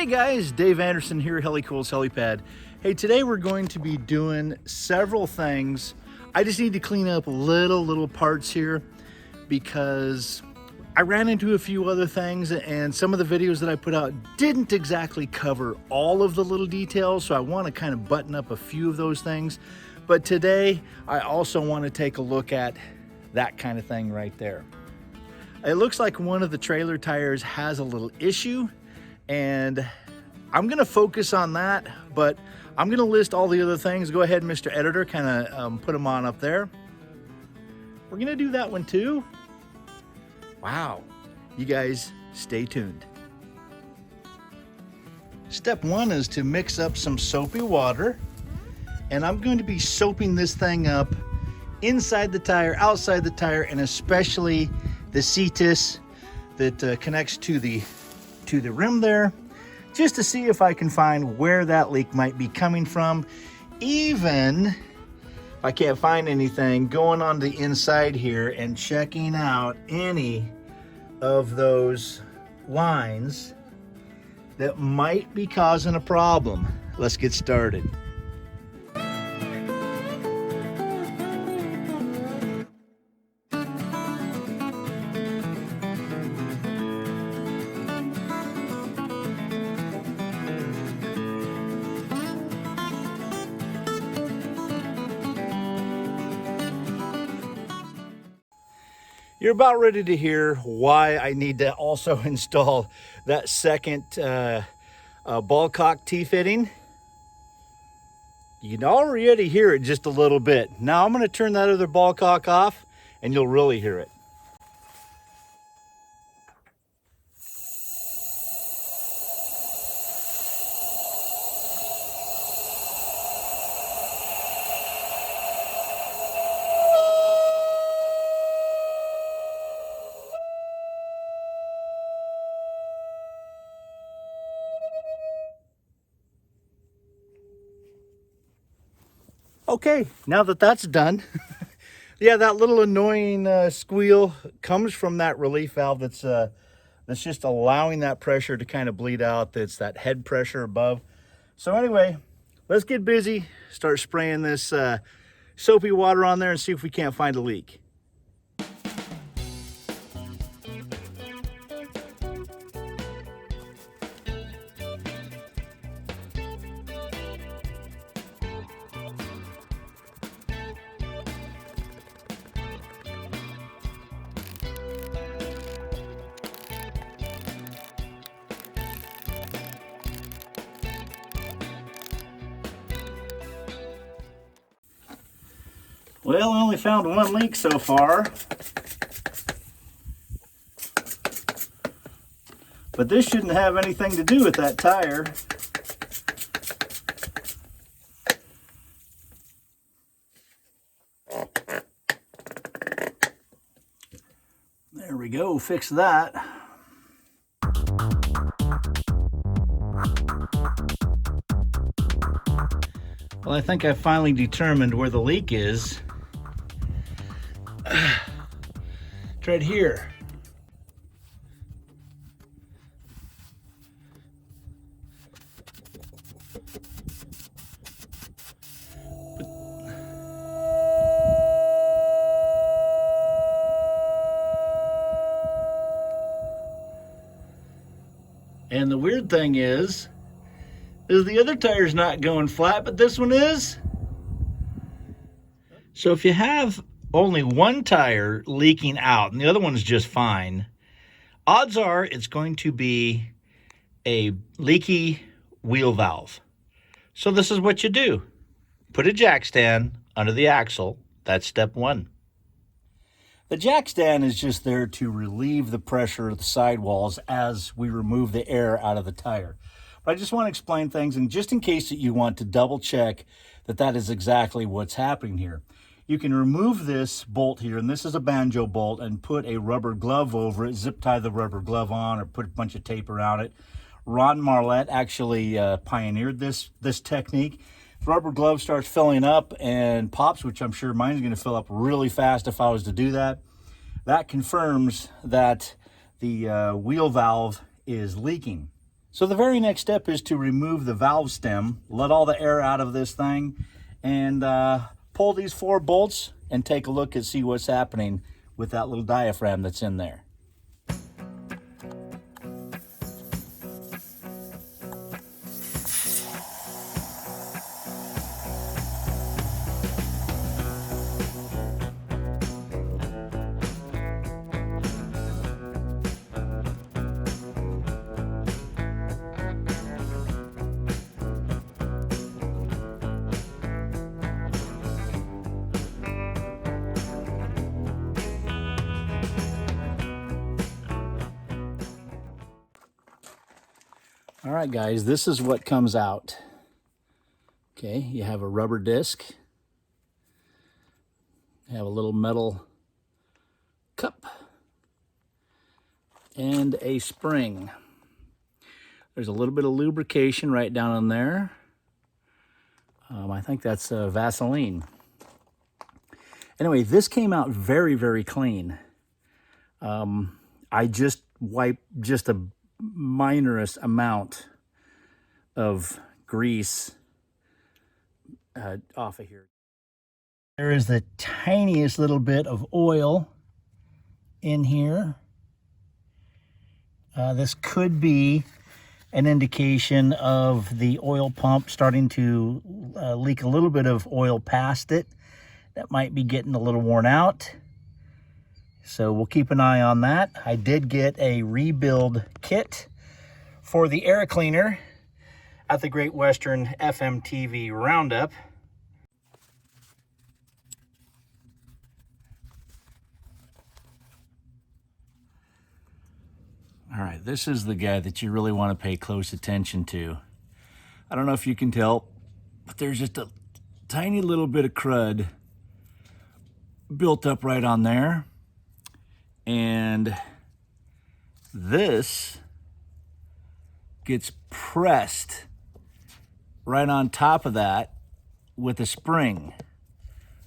guys, Dave Anderson here, Helicool's Helipad. Hey, today we're going to be doing several things. I just need to clean up little parts here because I ran into a few other things and some of the videos that I put out didn't exactly cover all of the little details, so I want to kind of button up a few of those things. But today I also want to take a look at that kind of thing right there. It looks like one of the trailer tires has a little issue, and I'm gonna focus on that, but I'm gonna list all the other things. Go ahead, Mr. Editor, kind of put them on up there. We're gonna do that one too. Wow, you guys stay tuned. Step one is to mix up some soapy water, and I'm going to be soaping this thing up inside the tire, outside the tire, and especially the CTIS that connects to the rim there, just to see if I can find where that leak might be coming from. Even if I can't find anything, going on the inside here and checking out any of those lines that might be causing a problem. Let's get started. You're about ready to hear why I need to also install that second ball cock T-fitting. You can already hear it just a little bit. Now I'm going to turn that other ball cock off and you'll really hear it. Okay, now that that's done, yeah, that little annoying squeal comes from that relief valve that's just allowing that pressure to kind of bleed out. That's that head pressure above. So anyway, let's get busy, start spraying this soapy water on there and see if we can't find a leak. Well, I only found one leak so far, but this shouldn't have anything to do with that tire. There we go, fix that. Well, I think I finally determined where the leak is. It's right here. And the weird thing is the other tire's not going flat, but this one is. So if you have only one tire leaking out and the other one's just fine, odds are it's going to be a leaky wheel valve. So this is what you do. Put a jack stand under the axle. That's step one. The jack stand is just there to relieve the pressure of the sidewalls as we remove the air out of the tire. But I just want to explain things, and just in case that you want to double check that that is exactly what's happening here. You can remove this bolt here, and this is a banjo bolt, and put a rubber glove over it, zip tie the rubber glove on, or put a bunch of tape around it. Ron Marlette actually pioneered this technique. If the rubber glove starts filling up and pops, which I'm sure mine's going to fill up really fast if I was to do that, that confirms that the wheel valve is leaking. So the very next step is to remove the valve stem, let all the air out of this thing, and pull these 4 bolts and take a look and see what's happening with that little diaphragm that's in there. All right, guys, this is what comes out. Okay, you have a rubber disc. You have a little metal cup and a spring. There's a little bit of lubrication right down in there. I think that's Vaseline. Anyway, this came out very, very clean. I just wiped just a minorest amount of grease off of here. There is the tiniest little bit of oil in here. This could be an indication of the oil pump starting to leak a little bit of oil past it. That might be getting a little worn out. So we'll keep an eye on that. I did get a rebuild kit for the air cleaner at the Great Western FMTV Roundup. All right, this is the guy that you really want to pay close attention to. I don't know if you can tell, but there's just a tiny little bit of crud built up right on there. And this gets pressed right on top of that with a spring,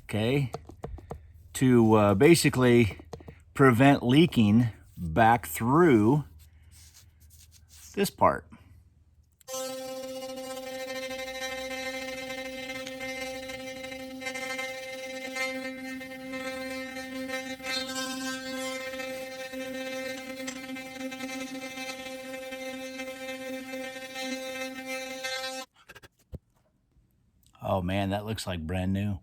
okay, to basically prevent leaking back through this part. Oh man, that looks like brand new.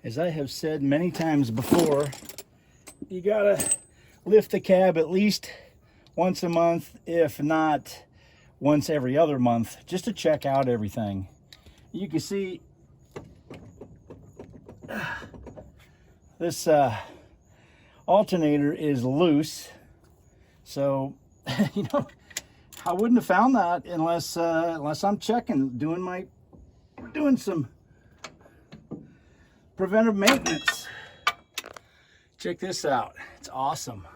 As I have said many times before, you gotta lift the cab at least once a month, if not once every other month, just to check out everything. You can see this alternator is loose, so you know, I wouldn't have found that unless I'm checking, doing some preventive maintenance. Check this out. It's awesome.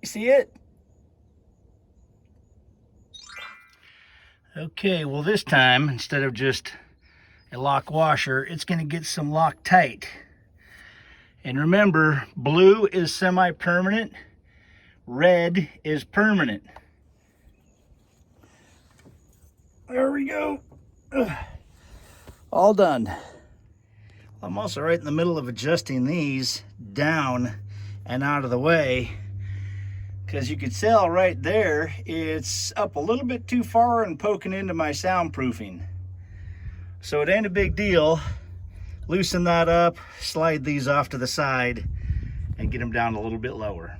You see it? Okay, well this time, instead of just a lock washer, it's going to get some Loctite. And remember, blue is semi-permanent, red is permanent. There we go. Ugh. All done. I'm also right in the middle of adjusting these down and out of the way, because you can tell right there it's up a little bit too far and poking into my soundproofing. So it ain't a big deal. Loosen that up, slide these off to the side, and get them down a little bit lower.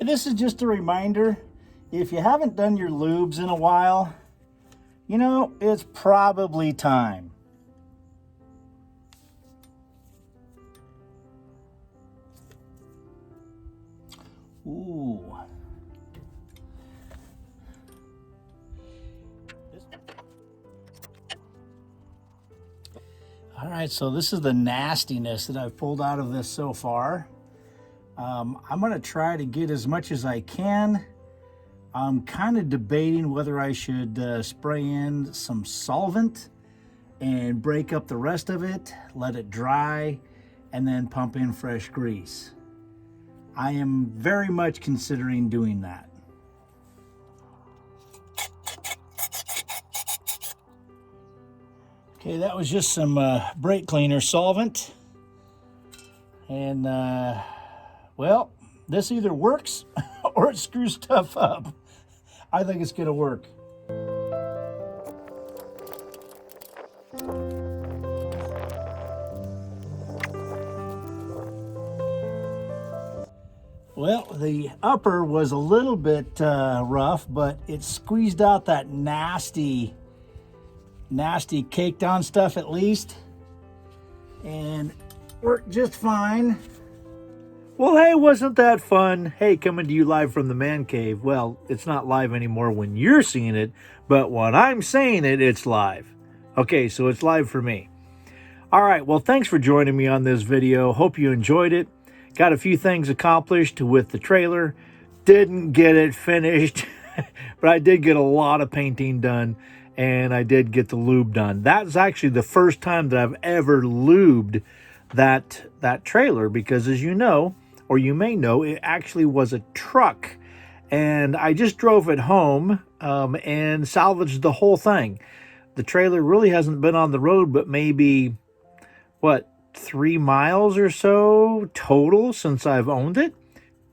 this is just a reminder. If you haven't done your lubes in a while, you know, it's probably time. Ooh. All right, so this is the nastiness that I've pulled out of this so far. I'm gonna try to get as much as I can. I'm kind of debating whether I should spray in some solvent and break up the rest of it, let it dry, and then pump in fresh grease. I am very much considering doing that. Okay, that was just some brake cleaner solvent. And, well, this either works or it screws stuff up. I think it's gonna work. Well, the upper was a little bit rough, but it squeezed out that nasty caked on stuff at least, and worked just fine. Well, hey, wasn't that fun? Hey, coming to you live from the man cave. Well, it's not live anymore when you're seeing it, but when I'm saying it, it's live. Okay, so it's live for me. All right, well, thanks for joining me on this video. Hope you enjoyed it. Got a few things accomplished with the trailer. Didn't get it finished, but I did get a lot of painting done, and I did get the lube done. That's actually the first time that I've ever lubed that trailer, because as you know, or you may know, it actually was a truck, and I just drove it home and salvaged the whole thing. The trailer really hasn't been on the road but maybe, what, 3 miles or so total since I've owned it.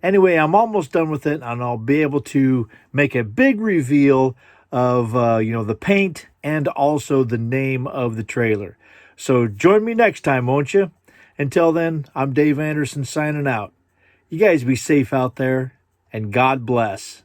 Anyway, I'm almost done with it, and I'll be able to make a big reveal of you know, the paint and also the name of the trailer. So join me next time, won't you? Until then, I'm Dave Anderson signing out. You guys be safe out there, and God bless.